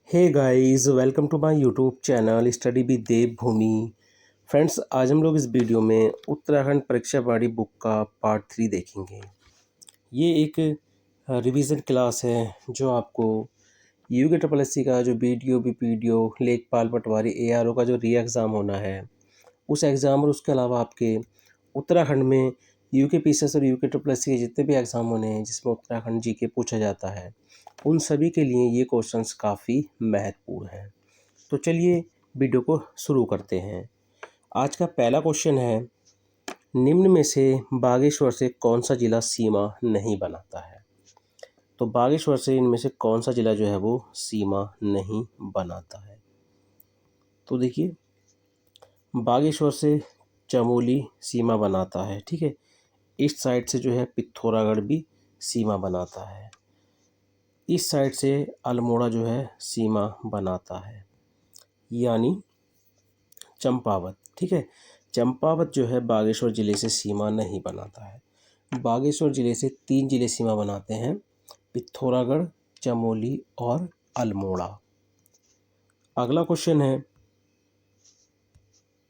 Hey guys, welcome to my YouTube channel study with Devbhoomi. Friends, आज हम लोग इस वीडियो में उत्तराखंड परीक्षा वाणी बुक का पार्ट 3 देखेंगे। ये एक रिवीजन क्लास है जो आपको यूके ट्रिपल एस सी का जो बीडीओ बीपीडीओ लेखपाल पटवारी एआरओ का जो री एग्ज़ाम होना है, उस एग्ज़ाम और उसके अलावा आपके उत्तराखंड में यूके पीसीएस और यूके ट्रिपल एस सी के जितने भी एग्ज़ाम होने हैं जिसमें उत्तराखंड जीके पूछा जाता है, उन सभी के लिए ये क्वेश्चंस काफ़ी महत्वपूर्ण हैं। तो चलिए वीडियो को शुरू करते हैं। आज का पहला क्वेश्चन है, निम्न में से बागेश्वर से कौन सा ज़िला सीमा नहीं बनाता है? तो बागेश्वर से इनमें से कौन सा ज़िला जो है वो सीमा नहीं बनाता है? तो देखिए, बागेश्वर से चमोली सीमा बनाता है, ठीक है। ईस्ट साइड से जो है पिथौरागढ़ भी सीमा बनाता है। इस साइड से अल्मोड़ा जो है सीमा बनाता है, यानी चंपावत, ठीक है। चंपावत जो है बागेश्वर ज़िले से सीमा नहीं बनाता है। बागेश्वर ज़िले से 3 ज़िले सीमा बनाते हैं, पिथौरागढ़, चमोली और अल्मोड़ा। अगला क्वेश्चन है,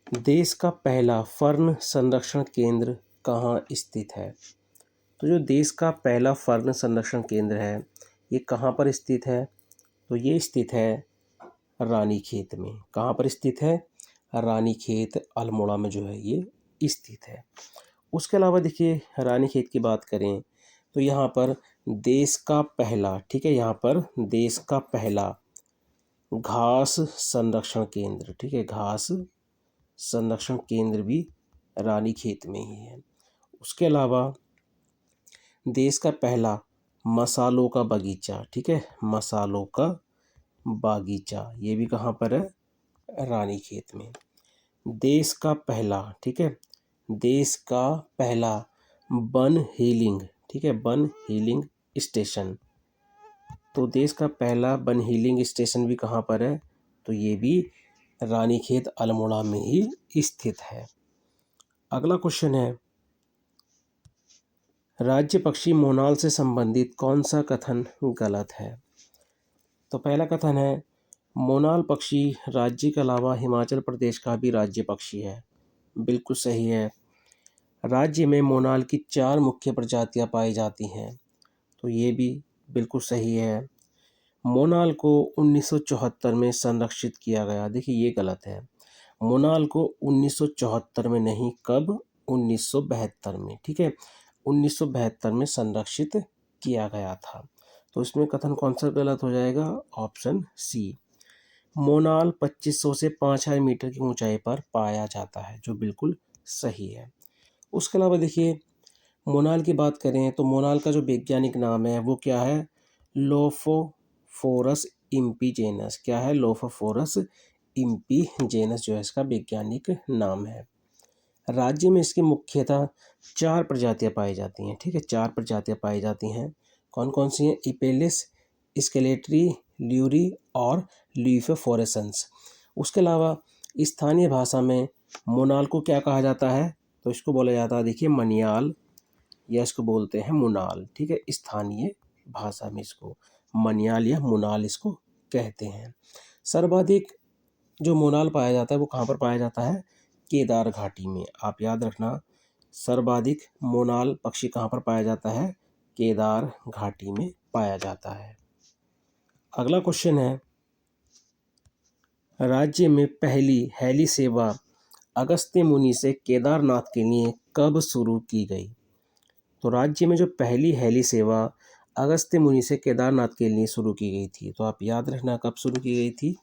देश का पहला फर्न संरक्षण केंद्र कहाँ स्थित है? तो जो देश का पहला फर्न संरक्षण केंद्र है, ये कहाँ पर स्थित है? तो ये स्थित है रानीखेत में। कहाँ पर स्थित है? रानीखेत, अल्मोड़ा में जो है ये स्थित है। उसके अलावा देखिए, रानीखेत की बात करें तो यहाँ पर देश का पहला, ठीक है, यहाँ पर देश का पहला घास संरक्षण केंद्र, ठीक है, घास संरक्षण केंद्र भी रानीखेत में ही है। उसके अलावा देश का पहला मसालों का बगीचा, ठीक है, मसालों का बागीचा, ये भी कहाँ पर है? रानीखेत में। देश का पहला, ठीक है, देश का पहला वन हीलिंग, ठीक है, वन हीलिंग स्टेशन, तो देश का पहला वन हीलिंग स्टेशन भी कहाँ पर है? तो ये भी रानीखेत अल्मोड़ा में ही स्थित है। अगला क्वेश्चन है, राज्य पक्षी मोनाल से संबंधित कौन सा कथन गलत है? तो पहला कथन है, मोनाल पक्षी राज्य के अलावा हिमाचल प्रदेश का भी राज्य पक्षी है। बिल्कुल सही है। राज्य में मोनाल की 4 मुख्य प्रजातियां पाई जाती हैं, तो ये भी बिल्कुल सही है। मोनाल को 1974 में संरक्षित किया गया। देखिए, ये गलत है। मोनाल को 1974 में नहीं, कब? 1972 में, ठीक है, 1972 में संरक्षित किया गया था। तो इसमें कथन कौन सा गलत हो जाएगा? Option C. मोनाल 2500 से 5000 मीटर की ऊंचाई पर पाया जाता है, जो बिल्कुल सही है। उसके अलावा देखिए, मोनाल की बात करें तो मोनाल का जो वैज्ञानिक नाम है वो क्या है? लोफोफोरस इम्पीजेनस। क्या है? लोफोफोरस इम्पीजेनस जो है इसका वैज्ञानिक नाम है। राज्य में इसकी मुख्यतः 4 प्रजातियां पाई जाती हैं, ठीक है, 4 प्रजातियां पाई जाती हैं। कौन कौन सी हैं? इपेलिस, स्केलेटरी, ल्यूरी और ल्यूफोफोरेसेंस। उसके अलावा स्थानीय भाषा में मोनाल को क्या कहा जाता है? तो इसको बोला जाता है, देखिए, मनियाल, या इसको बोलते हैं मुनाल, ठीक है। स्थानीय भाषा में इसको मनियाल या मुनाल इसको कहते हैं। सर्वाधिक जो मोनाल पाया जाता है वो कहाँ पर पाया जाता है? केदार घाटी में। आप याद रखना, सर्वाधिक मोनाल पक्षी कहाँ पर पाया जाता है? केदार घाटी में पाया जाता है। अगला क्वेश्चन है, राज्य में पहली हेली सेवा अगस्त्य मुनि से केदारनाथ के लिए कब शुरू की गई? तो राज्य में जो पहली हेली सेवा अगस्त्य मुनि से केदारनाथ के लिए शुरू की गई थी, तो आप याद रखना कब शुरू की गई थी?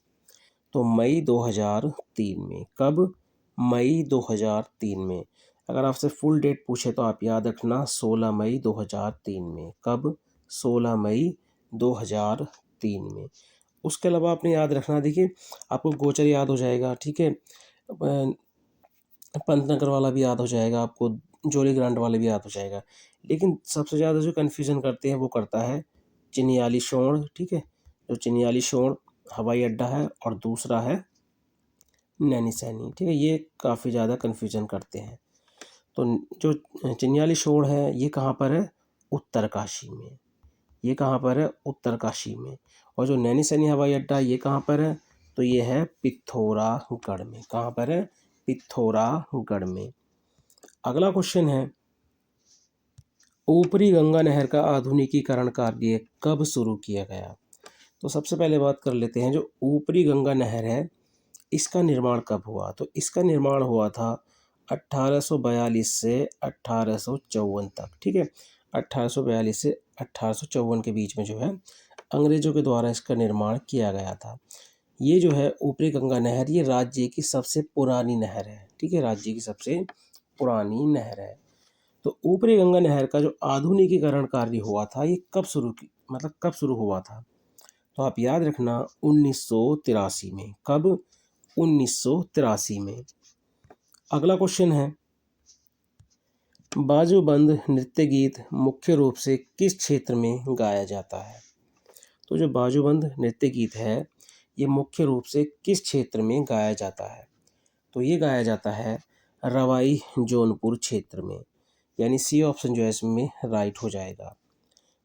तो मई 2003 में। कब? मई 2003 में। अगर आपसे फुल डेट पूछे तो आप याद रखना 16 मई 2003 में। कब? 16 मई 2003 में। उसके अलावा आपने याद रखना, देखिए, आपको गोचर याद हो जाएगा, ठीक है, पंतनगर वाला भी याद हो जाएगा, आपको जोली ग्रांट वाला भी याद हो जाएगा, लेकिन सबसे ज़्यादा जो कन्फ्यूज़न करते हैं वो करता है चिन्यालीसोड़, ठीक है, जो चिन्यालीसोड़ हवाई अड्डा है और दूसरा है नैनीसैनी, ठीक है, ये काफ़ी ज़्यादा कन्फ्यूज़न करते हैं। तो जो चिन्यालीसोड़ है ये कहाँ पर है? उत्तरकाशी में। ये कहाँ पर है? उत्तरकाशी में। और जो नैनीसैनी हवाई अड्डा ये कहाँ पर है? तो ये है पिथौरागढ़ में। कहाँ पर है? पिथौरागढ़ में। अगला क्वेश्चन है, ऊपरी गंगा नहर का आधुनिकीकरण कार्य कब शुरू किया गया? तो सबसे पहले बात कर लेते हैं, जो ऊपरी गंगा नहर है इसका निर्माण कब हुआ? तो इसका निर्माण हुआ था 1842 से 1854 तक। ठीक है, 1842 से 1854 के बीच में जो है अंग्रेजों के द्वारा इसका निर्माण किया गया था। ये जो है ऊपरी गंगा नहर, ये राज्य की सबसे पुरानी नहर है। ठीक है, राज्य की सबसे पुरानी नहर है। तो ऊपरी गंगा नहर का जो आधुनिकीकरण कार्य हुआ था ये कब शुरू हुआ था? तो आप याद रखना 1983 में। कब? 1983 में। अगला क्वेश्चन है, बाजूबंद नृत्य गीत मुख्य रूप से किस क्षेत्र में गाया जाता है? तो जो बाजूबंद नृत्य गीत है ये मुख्य रूप से किस क्षेत्र में गाया जाता है? तो ये गाया जाता है रवाई जौनपुर क्षेत्र में, यानी सी ऑप्शन जो है इसमें राइट हो जाएगा।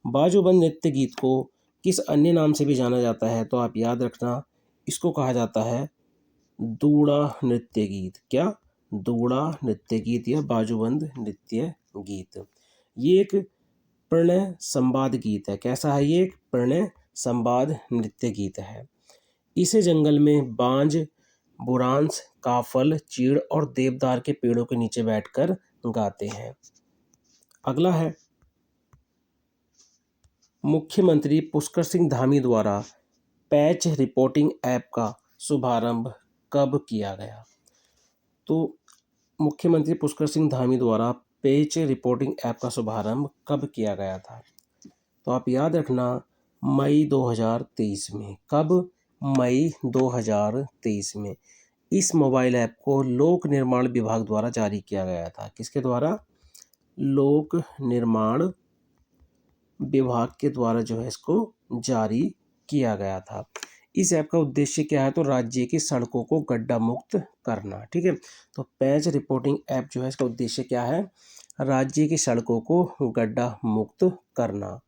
बाजूबंद नृत्य गीत को किस अन्य नाम से भी जाना जाता है? तो आप याद रखना इसको कहा जाता है दूड़ा नृत्य गीत। क्या? दूड़ा नृत्य गीत या बाजूबंद नृत्य गीत। ये एक प्रणय संवाद गीत है। कैसा है ये? एक प्रणय संवाद नृत्य गीत है। इसे जंगल में बांज, बुरांस, काफल, चीड़ और देवदार के पेड़ों के नीचे बैठकर गाते हैं। अगला है, मुख्यमंत्री पुष्कर सिंह धामी द्वारा पैच रिपोर्टिंग ऐप का शुभारंभ कब किया गया? तो मुख्यमंत्री पुष्कर सिंह धामी द्वारा पैच रिपोर्टिंग ऐप का शुभारंभ कब किया गया था? तो आप याद रखना मई 2023 में। कब? मई 2023 में। इस मोबाइल ऐप को लोक निर्माण विभाग द्वारा जारी किया गया था। किसके द्वारा? लोक निर्माण विभाग के द्वारा जो है इसको जारी किया गया था। इस ऐप का उद्देश्य क्या है? तो राज्य की सड़कों को गड्ढा मुक्त करना। ठीक है, तो पैच रिपोर्टिंग ऐप जो है इसका उद्देश्य क्या है? राज्य की सड़कों को गड्ढा मुक्त करना।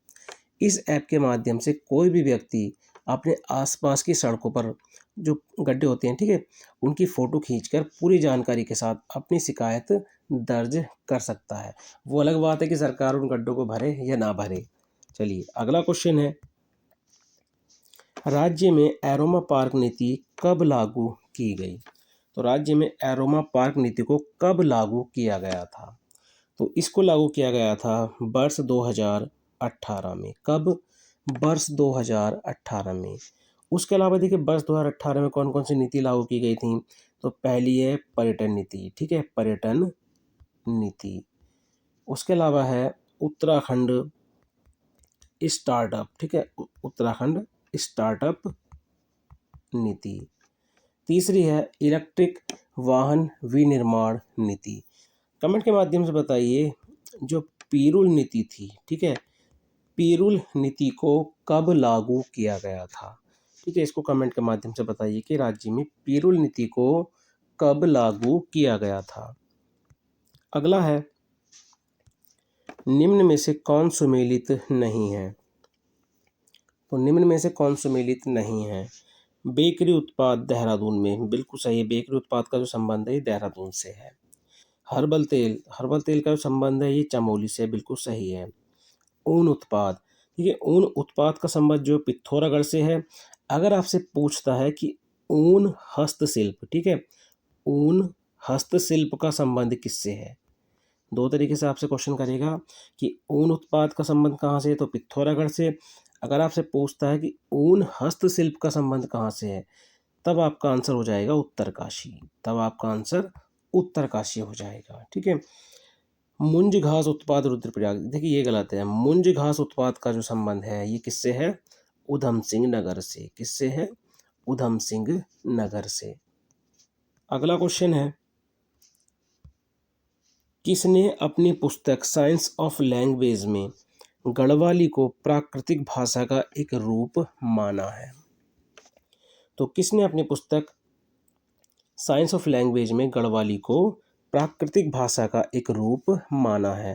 इस ऐप के माध्यम से कोई भी व्यक्ति अपने आसपास की सड़कों पर जो गड्ढे होते हैं, ठीक है, उनकी फ़ोटो खींचकर पूरी जानकारी के साथ अपनी शिकायत दर्ज कर सकता है। वो अलग बात है कि सरकार उन गड्ढों को भरे या ना भरे। चलिए अगला क्वेश्चन है, राज्य में एरोमा पार्क नीति कब लागू की गई? तो राज्य में एरोमा पार्क नीति को कब लागू किया गया था? तो इसको लागू किया गया था वर्ष 2018 में। कब? वर्ष 2018 में। उसके अलावा देखिए वर्ष 2018 में कौन कौन सी नीति लागू की गई थी? तो पहली है पर्यटन नीति। ठीक है, पर्यटन नीति। उसके अलावा है उत्तराखंड स्टार्टअप। ठीक है, उत्तराखंड स्टार्टअप नीति। तीसरी है इलेक्ट्रिक वाहन विनिर्माण नीति। कमेंट के माध्यम से बताइए, जो पिरूल नीति थी, ठीक है, पिरूल नीति को कब लागू किया गया था? ठीक है, इसको कमेंट के माध्यम से बताइए कि राज्य में पिरूल नीति को कब लागू किया गया था। अगला है, निम्न में से कौन सुमेलित नहीं है? तो निम्न में से कौन सुमेलित नहीं है? बेकरी उत्पाद देहरादून में। बिल्कुल सही है, बेकरी उत्पाद का जो संबंध है ये देहरादून से है। हर्बल तेल का जो संबंध है ये चमोली से। बिल्कुल सही है। ऊन उत्पाद, ठीक है, ऊन उत्पाद का संबंध जो पिथौरागढ़ से है। अगर आपसे पूछता है कि ऊन हस्तशिल्प, ठीक है, ऊन हस्तशिल्प का संबंध किससे है? दो तरीके से आपसे क्वेश्चन करेगा कि ऊन उत्पाद का संबंध कहाँ से है? तो पिथौरागढ़ से। अगर आपसे पूछता है कि ऊन हस्तशिल्प का संबंध कहाँ से है, तब आपका आंसर हो जाएगा उत्तरकाशी। तब आपका आंसर उत्तरकाशी हो जाएगा। ठीक है, मुंज घास उत्पाद रुद्रप्रयाग, देखिए ये गलत है। मुंज घास उत्पाद का जो संबंध है ये किससे है? उधम सिंह नगर से। किससे है? उधम सिंह नगर से। अगला क्वेश्चन है, किसने अपनी पुस्तक साइंस ऑफ लैंग्वेज में गढ़वाली को प्राकृतिक भाषा का एक रूप माना है? तो किसने अपनी पुस्तक साइंस ऑफ लैंग्वेज में गढ़वाली को प्राकृतिक भाषा का एक रूप माना है?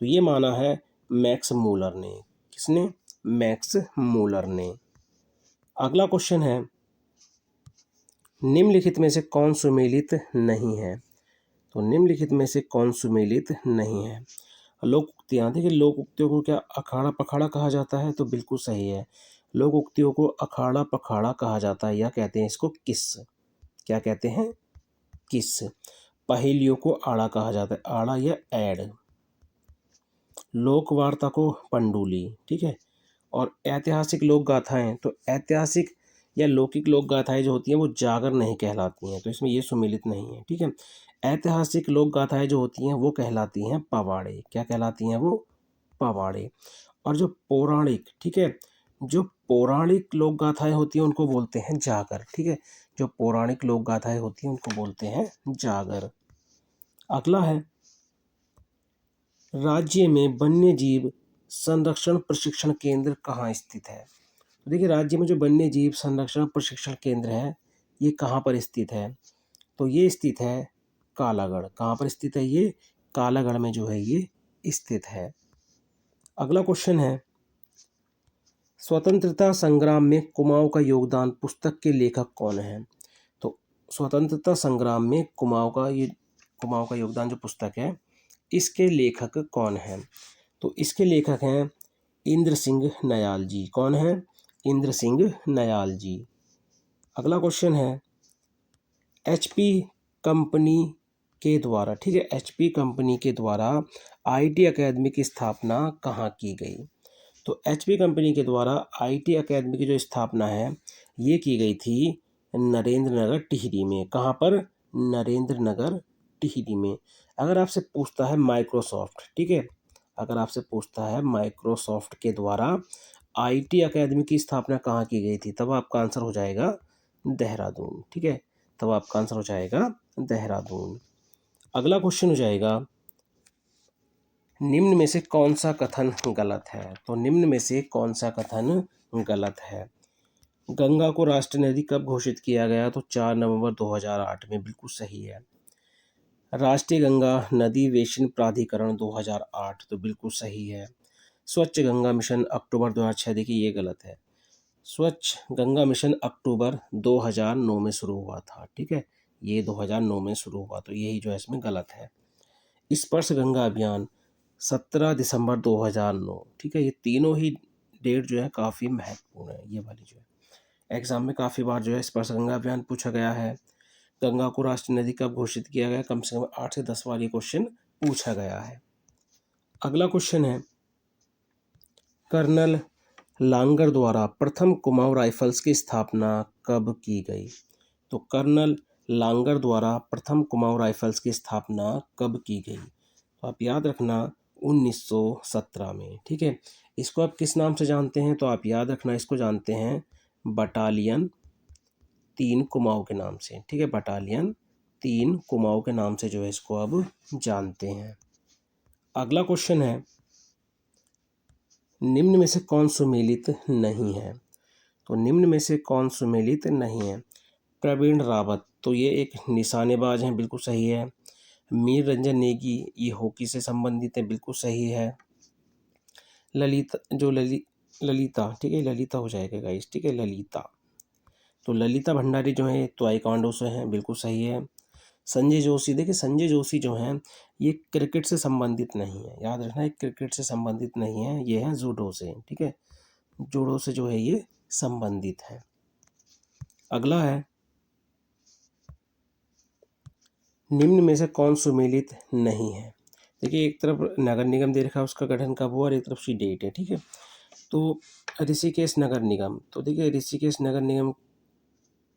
तो ये माना है मैक्स मूलर ने। किसने? मैक्स मूलर ने। अगला क्वेश्चन है, निम्नलिखित में से कौन सुमेलित नहीं है? तो निम्नलिखित में से कौन सुमेलित नहीं है? लोक उक्तियाँ, देखिए लोक उक्तियों को क्या अखाड़ा पखाड़ा कहा जाता है? तो बिल्कुल सही है, लोक उक्तियों को अखाड़ा पखाड़ा कहा जाता है, या कहते हैं इसको किस। क्या कहते हैं? किस। पहेलियों को आड़ा कहा जाता है, आड़ा या ऐड। लोक वार्ता को पंडुली, ठीक है। और ऐतिहासिक लोक गाथाएं, तो ऐतिहासिक या लौकिक लोक गाथाएं जो होती हैं वो जागर नहीं कहलाती हैं, तो इसमें ये सुमेलित नहीं है, ठीक है। ऐतिहासिक लोक गाथाएं जो होती हैं वो कहलाती हैं पवाड़े। क्या कहलाती हैं वो? पवाड़े। और जो पौराणिक, ठीक है, जो पौराणिक लोक गाथाएं होती हैं उनको बोलते हैं जागर, ठीक है। जो पौराणिक लोक गाथाएं होती हैं उनको बोलते हैं जागर। अगला है, राज्य में वन्य जीव संरक्षण प्रशिक्षण केंद्र कहाँ स्थित है? तो देखिए राज्य में जो वन्य जीव संरक्षण प्रशिक्षण केंद्र है ये कहाँ पर स्थित है? तो ये स्थित है कालागढ़। कहाँ पर स्थित है ये? कालागढ़ में जो है ये स्थित है। अगला क्वेश्चन है, स्वतंत्रता संग्राम में कुमाऊं का योगदान पुस्तक के लेखक कौन है? तो स्वतंत्रता संग्राम में कुमाऊं का योगदान जो पुस्तक है इसके लेखक कौन है? तो इसके लेखक हैं इंद्र सिंह नयाल जी। कौन है? इंद्र सिंह नयाल जी। अगला क्वेश्चन है, एचपी कंपनी के द्वारा, ठीक है, एचपी कंपनी के द्वारा आईटी अकेडमी की स्थापना कहाँ की गई? तो एचपी कंपनी के द्वारा आईटी अकेडमी की जो स्थापना है ये की गई थी नरेंद्र नगर टिहरी में। कहाँ पर? नरेंद्र नगर टिहरी में। अगर आपसे पूछता है माइक्रोसॉफ्ट, ठीक है, अगर आपसे पूछता है माइक्रोसॉफ्ट के द्वारा आईटी अकेडमी की स्थापना कहाँ की गई थी, तब आपका आंसर हो जाएगा देहरादून, ठीक है, तब आपका आंसर हो जाएगा देहरादून। अगला क्वेश्चन हो जाएगा, निम्न में से कौन सा कथन गलत है? तो निम्न में से कौन सा कथन गलत है? गंगा को राष्ट्रीय नदी कब घोषित किया गया? तो 4 नवंबर 2008 में, बिल्कुल सही है। राष्ट्रीय गंगा नदी वेशन प्राधिकरण 2008, तो बिल्कुल सही है। स्वच्छ गंगा मिशन अक्टूबर 2006, देखिए ये गलत है। स्वच्छ गंगा मिशन अक्टूबर 2009 में शुरू हुआ था, ठीक है, ये 2009 में शुरू हुआ, तो यही जो है इसमें गलत है। स्पर्श गंगा अभियान 17 दिसंबर 2009, ठीक है, ये तीनों ही डेट जो है काफ़ी महत्वपूर्ण है, ये वाली जो है एग्जाम में काफ़ी बार जो है स्पर्श गंगा अभियान पूछा गया है। गंगा को राष्ट्रीय नदी कब घोषित किया गया? कम से कम 8 से 10 बार ये क्वेश्चन पूछा गया है। अगला क्वेश्चन है, कर्नल लांगर द्वारा प्रथम कुमाऊं राइफल्स की स्थापना कब की गई? तो कर्नल लांगर द्वारा प्रथम कुमाऊं राइफल्स की स्थापना कब की गई? तो आप याद रखना 1917 में, ठीक है। इसको आप किस नाम से जानते हैं? तो आप याद रखना इसको जानते हैं बटालियन 3 कुमाऊं के नाम से, ठीक है, बटालियन 3 कुमाऊं के नाम से जो है इसको अब जानते हैं। अगला क्वेश्चन है, निम्न में से कौन सुमेलित नहीं है? तो निम्न में से कौन सुमेलित नहीं है? प्रवीण रावत, तो ये एक निशानेबाज हैं, बिल्कुल सही है। मीर रंजन नेगी, ये हॉकी से संबंधित है, बिल्कुल सही है। ललिता, ठीक है, ललिता हो जाएगा गाइस, ठीक है, ललिता। तो ललिता भंडारी जो है ताइक्वांडो से हैं, बिल्कुल सही है। संजय जोशी, देखिए संजय जोशी जो हैं ये क्रिकेट से संबंधित नहीं है, याद रखना, ये क्रिकेट से संबंधित नहीं है, ये है जूडो से, ठीक है, जूडो से जो है ये संबंधित है। अगला है, निम्न में से कौन सुमेलित नहीं है? देखिए एक तरफ नगर निगम दे रखा है, उसका गठन कब हुआ, और एक तरफ उसकी डेट है, ठीक है। तो ऋषिकेश नगर निगम, तो देखिए ऋषिकेश नगर निगम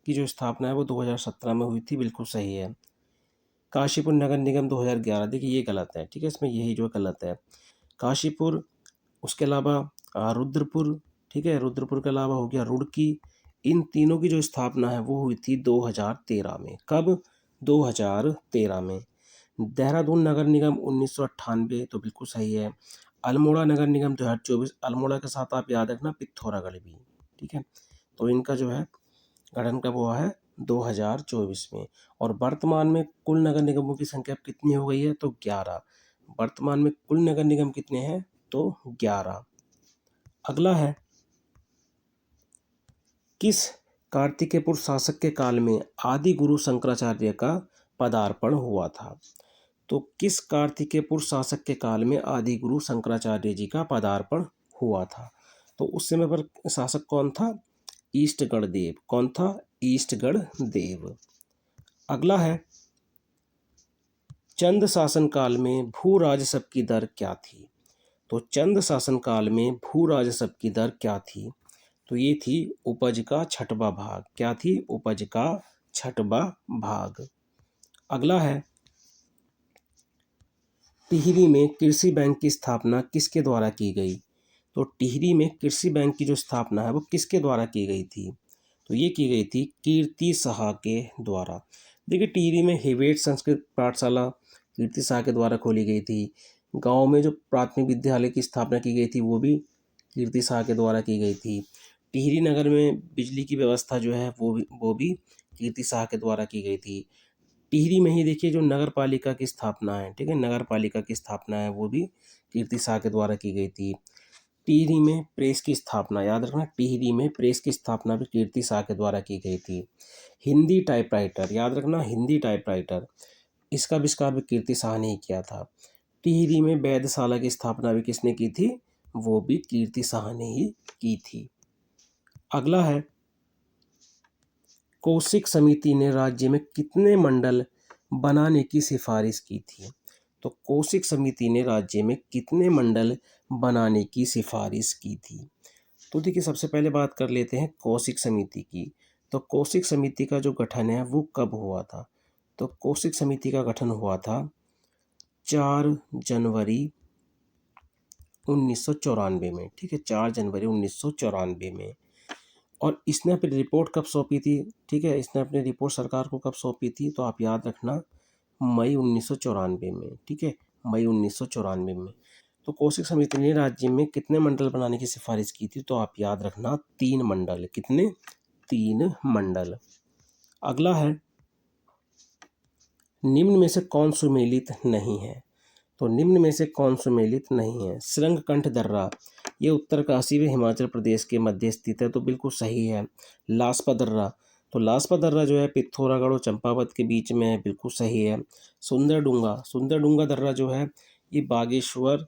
की जो स्थापना है वो 2017 में हुई थी, बिल्कुल सही है। काशीपुर नगर निगम 2011, देखिए ये गलत है, ठीक है, इसमें यही जो गलत है। काशीपुर, उसके अलावा रुद्रपुर, ठीक है, रुद्रपुर के अलावा हो गया रुड़की, इन तीनों की जो स्थापना है वो हुई थी 2013 में। कब? 2013 में। देहरादून नगर निगम 1998, तो बिल्कुल सही है। अल्मोड़ा नगर निगम 2024, अल्मोड़ा के साथ आप याद रखना पिथौरागढ़ भी, ठीक है, तो इनका जो है गठन कब हुआ है? 2024 में। और वर्तमान में कुल नगर निगमों की संख्या कितनी हो गई है? तो 11। वर्तमान में कुल नगर निगम कितने हैं? तो 11। अगला है, किस कार्तिकेयपुर शासक के काल में आदि गुरु शंकराचार्य का पदार्पण हुआ था? तो किस कार्तिकेयपुर शासक के काल में आदि गुरु शंकराचार्य जी का पदार्पण हुआ था? तो उस समय पर शासक कौन था? ईष्टगढ़ देव। कौन था? ईष्टगढ़ देव। अगला है, चंद शासन काल में भू राजस्व की दर क्या थी? तो चंद शासन काल में भू राजस्व की दर क्या थी? तो ये थी उपज का छठवां भाग। क्या थी? उपज का छठवां भाग। अगला है, टिहरी में कृषि बैंक की स्थापना किसके द्वारा की गई? तो टिहरी में कृषि बैंक की जो स्थापना है वो किसके द्वारा की गई थी? तो ये की गई थी कीर्ति साहा के द्वारा। देखिए, टिहरी में हेवेट संस्कृत पाठशाला कीर्ति साहा के द्वारा खोली गई थी। गांव में जो प्राथमिक विद्यालय की स्थापना की गई थी वो भी कीर्ति साहा के द्वारा की गई थी। टिहरी नगर में बिजली की व्यवस्था जो है वो भी कीर्ति साहा के द्वारा की गई थी। टिहरी में ही देखिए जो नगर पालिका की स्थापना है, ठीक है, नगर पालिका की स्थापना है वो भी कीर्ति शाह के द्वारा की गई थी। टिहरी में प्रेस की स्थापना, याद रखना, टिहरी में प्रेस की स्थापना भी कीर्ति शाह के द्वारा की गई थी। हिंदी टाइपराइटर, याद रखना, हिंदी टाइपराइटर, इसका आविष्कार भी कीर्ति शाह ने ही किया था। टिहरी में वैधशाला की स्थापना भी किसने की थी? वो भी कीर्ति शाह ने ही की थी। अगला है, कौशिक समिति ने राज्य में कितने मंडल बनाने की सिफारिश की थी? तो कौशिक समिति ने राज्य में कितने मंडल बनाने की सिफारिश की थी? तो देखिए, सबसे पहले बात कर लेते हैं कौशिक समिति की। तो कौशिक समिति का जो गठन है वो कब हुआ था? तो कौशिक समिति का गठन हुआ था 4 जनवरी 1994 में, ठीक है, 4 जनवरी 1994 में। और इसने अपनी रिपोर्ट कब सौंपी थी? ठीक है, इसने अपनी रिपोर्ट सरकार को कब सौंपी थी? तो आप याद रखना, मई 1994 में, ठीक है, मई 1994 में। तो कौशिक समिति ने राज्य में कितने मंडल बनाने की सिफारिश की थी? तो आप याद रखना 3 मंडल। कितने? 3 मंडल। अगला है, निम्न में से कौन सुमेलित नहीं है? तो निम्न में से कौन सुमेलित नहीं है? श्रृंगकंठ दर्रा, ये उत्तरकाशी व हिमाचल प्रदेश के मध्य स्थित है, तो बिल्कुल सही है। लासपा दर्रा, तो लासपा दर्रा जो है पिथौरागढ़ और चंपावत के बीच में है, बिल्कुल सही है। सुंदरडूंगा दर्रा जो है ये बागेश्वर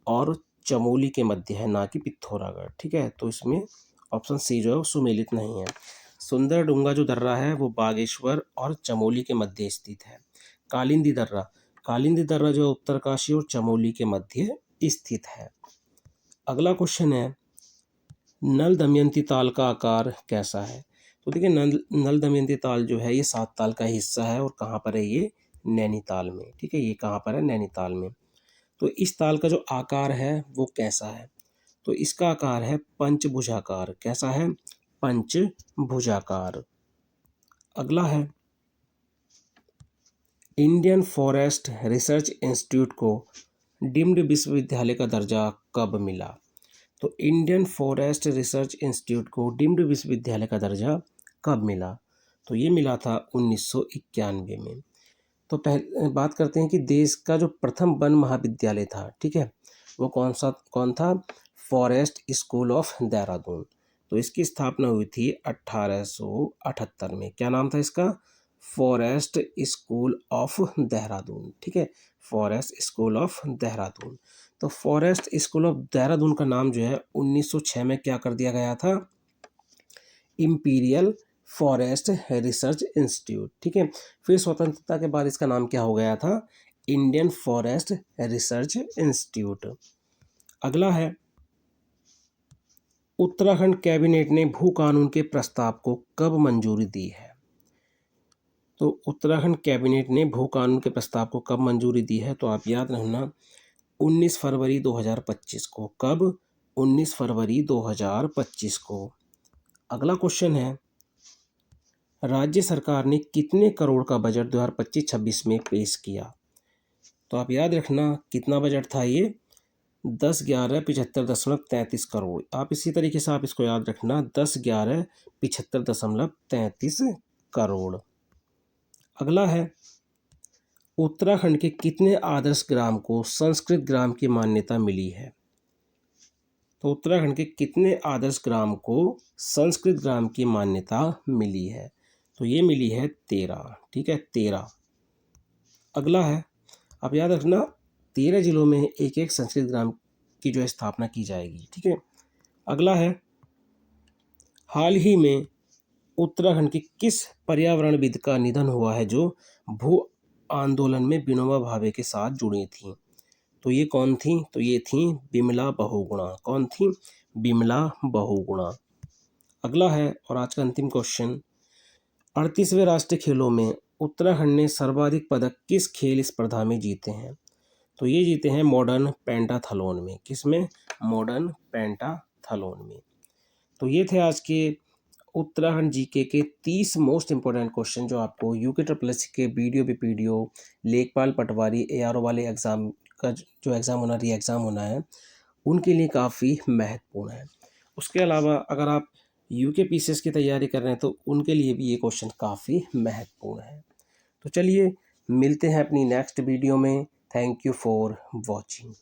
और चमोली के मध्य है, ना कि पिथौरागढ़, ठीक है। तो इसमें ऑप्शन सी जो है वो सुमेलित नहीं है। सुंदरडूंगा जो दर्रा है वो बागेश्वर और चमोली के मध्य स्थित है। कालिंदी दर्रा जो है उत्तरकाशी और चमोली के मध्य स्थित है। अगला क्वेश्चन है, नल दमयंती ताल का आकार कैसा है? तो देखिए, नल दमयंती ताल जो है ये 7 ताल का हिस्सा है और कहाँ पर है? ये नैनीताल में, ठीक है, ये कहाँ पर है? नैनीताल में। तो इस ताल का जो आकार है वो कैसा है? तो इसका आकार है पंचभुजाकार। कैसा है? पंचभुजाकार। अगला है, इंडियन फॉरेस्ट रिसर्च इंस्टीट्यूट को डीम्ड विश्वविद्यालय का दर्जा कब मिला? तो इंडियन फॉरेस्ट रिसर्च इंस्टीट्यूट को डीम्ड विश्वविद्यालय का दर्जा कब मिला? तो ये मिला था 1991 में। तो पहले बात करते हैं कि देश का जो प्रथम वन महाविद्यालय था, ठीक है, वो कौन था? Forest school of Dehradun. तो इसकी स्थापना हुई थी 1878 में। क्या नाम था इसका? फॉरेस्ट स्कूल ऑफ देहरादून, ठीक है, फॉरेस्ट स्कूल ऑफ देहरादून। तो फॉरेस्ट स्कूल ऑफ देहरादून का नाम जो है 1906 में क्या कर दिया गया था? इंपीरियल फॉरेस्ट रिसर्च इंस्टीट्यूट, ठीक है। फिर स्वतंत्रता के बाद इसका नाम क्या हो गया था? Indian forest research institute. अगला है, उत्तराखंड कैबिनेट ने भू कानून के प्रस्ताव को कब मंजूरी दी है? तो उत्तराखंड कैबिनेट ने भू कानून के प्रस्ताव को कब मंजूरी दी है? तो आप याद रखना, 19 फरवरी 2025 को। कब? 19 फरवरी 2025 को। अगला क्वेश्चन है, राज्य सरकार ने कितने करोड़ का बजट 2025-26 में पेश किया? तो आप याद रखना, कितना बजट था ये? 10,11,75.33 करोड़। आप इसी तरीके से आप इसको याद रखना, 10,11,75.33 करोड़। अगला है, उत्तराखंड के कितने आदर्श ग्राम को संस्कृत ग्राम की मान्यता मिली है? तो उत्तराखंड के कितने आदर्श ग्राम को संस्कृत ग्राम की मान्यता मिली है? तो ये मिली है 13। ठीक है, 13। अगला है, आप याद रखना 13 जिलों में एक एक संस्कृत ग्राम की जो है स्थापना की जाएगी। ठीक है। अगला है, हाल ही में उत्तराखंड के किस पर्यावरणविद का निधन हुआ है जो भू आंदोलन में विनोबा भावे के साथ जुड़ी थी? तो ये कौन थी? तो ये थी बिमला बहुगुणा। कौन थी? बिमला बहुगुणा। अगला है और आज का अंतिम क्वेश्चन, 38वें राष्ट्रीय खेलों में उत्तराखंड ने सर्वाधिक पदक किस खेल स्पर्धा में जीते हैं? तो ये जीते हैं मॉडर्न पेंटाथलॉन में। किसमें? मॉडर्न पेंटाथलॉन में। तो ये थे आज के उत्तराखंड जीके के 30 मोस्ट इंपॉर्टेंट क्वेश्चन जो आपको यूके ट्रिपल एस के वीडियो लेखपाल पटवारी एआरओ वाले एग्ज़ाम का जो एग्ज़ाम होना, री एग्ज़ाम होना है, उनके लिए काफ़ी महत्वपूर्ण है। उसके अलावा अगर आप यूके पीसीएस की तैयारी कर रहे हैं तो उनके लिए भी ये क्वेश्चन काफ़ी महत्वपूर्ण है। तो चलिए मिलते हैं अपनी नेक्स्ट वीडियो में। Thank you for watching.